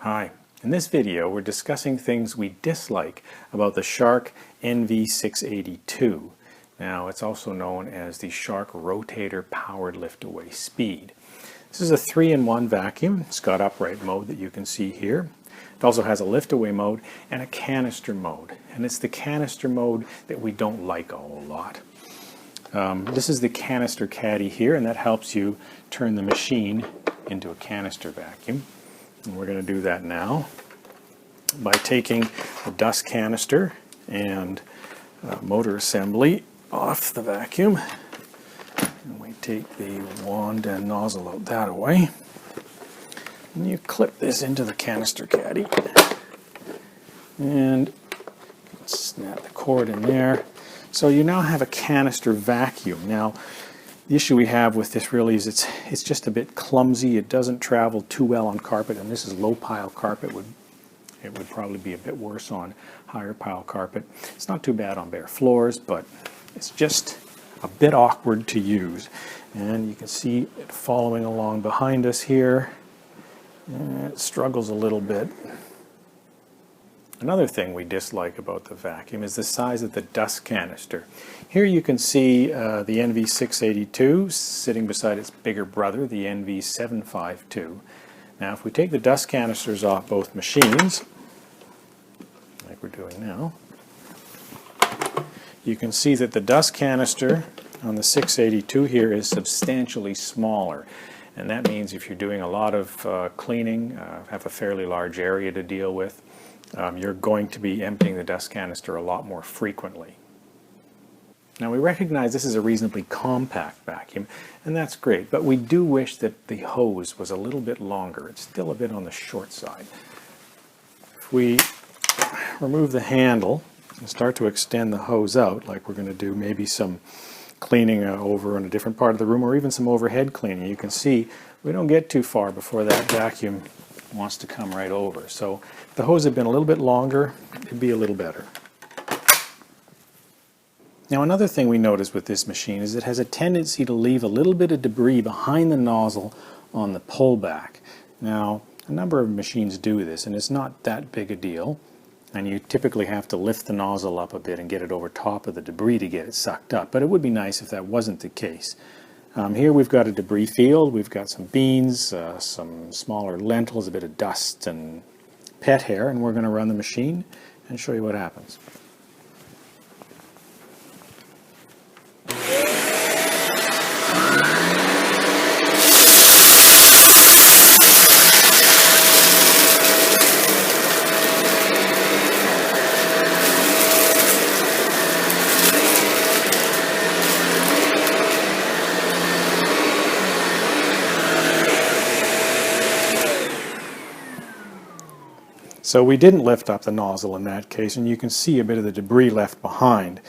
Hi, in this video we're discussing things we dislike about the Shark NV682. Now it's also known as the Shark Rotator Powered Lift-Away Speed. This is a 3-in-1 vacuum. It's got upright mode that you can see here. It also has a lift-away mode and a canister mode. And it's the canister mode that we don't like a whole lot. This is the canister caddy here, and that helps you turn the machine into a canister vacuum. And we're going to do that now by taking the dust canister and motor assembly off the vacuum. And we take the wand and nozzle out that way. And you clip this into the canister caddy. And snap the cord in there. So you now have a canister vacuum. Now, the issue we have with this really is it's just a bit clumsy. It doesn't travel too well on carpet, and this is low pile carpet. It would probably be a bit worse on higher pile carpet. It's not too bad on bare floors, but it's just a bit awkward to use. And you can see it following along behind us here. And it struggles a little bit. Another thing we dislike about the vacuum is the size of the dust canister. Here you can see the NV682 sitting beside its bigger brother, the NV752. Now if we take the dust canisters off both machines, like we're doing now, you can see that the dust canister on the 682 here is substantially smaller. And that means if you're doing a lot of cleaning, have a fairly large area to deal with, you're going to be emptying the dust canister a lot more frequently. Now we recognize this is a reasonably compact vacuum, and that's great, but we do wish that the hose was a little bit longer. It's still a bit on the short side. If we remove the handle and start to extend the hose out, like we're going to do maybe some cleaning over in a different part of the room, or even some overhead cleaning, you can see we don't get too far before that vacuum wants to come right over. So if the hose had been a little bit longer, it'd be a little better. Now another thing we notice with this machine is it has a tendency to leave a little bit of debris behind the nozzle on the pullback. Now a number of machines do this, and it's not that big a deal, and you typically have to lift the nozzle up a bit and get it over top of the debris to get it sucked up, but it would be nice if that wasn't the case. Here we've got a debris field. We've got some beans, some smaller lentils, a bit of dust and pet hair, and we're going to run the machine and show you what happens. So we didn't lift up the nozzle in that case, and you can see a bit of the debris left behind.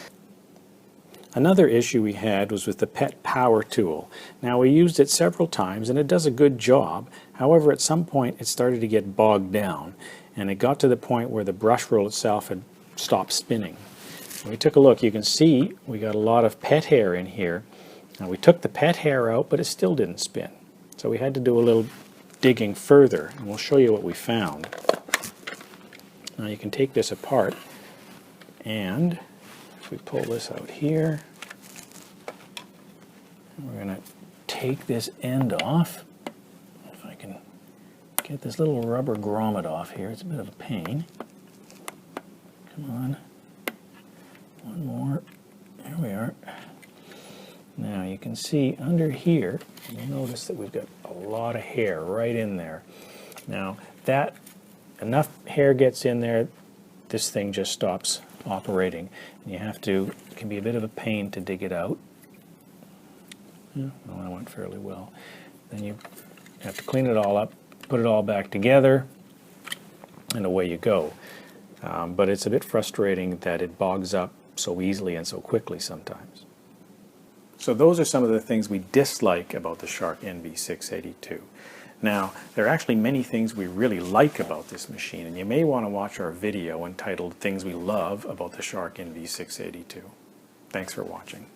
Another issue we had was with the PET power tool. Now we used it several times and it does a good job. However, at some point it started to get bogged down, and it got to the point where the brush roll itself had stopped spinning. When we took a look, you can see we got a lot of pet hair in here. Now we took the pet hair out, but it still didn't spin. So we had to do a little digging further, and we'll show you what we found. Now you can take this apart, and if we pull this out here, we're going to take this end off. If I can get this little rubber grommet off here, it's a bit of a pain. Come on. One more. There we are. Now you can see under here, you'll notice that we've got a lot of hair right in there. Now that enough hair gets in there, this thing just stops operating. And you have to, it can be a bit of a pain to dig it out. Yeah, well, that went fairly well. Then you have to clean it all up, put it all back together, and away you go. But it's a bit frustrating that it bogs up so easily and so quickly sometimes. So those are some of the things we dislike about the Shark NV682. Now, there are actually many things we really like about this machine, and you may want to watch our video entitled Things We Love About the Shark NV682. Thanks for watching.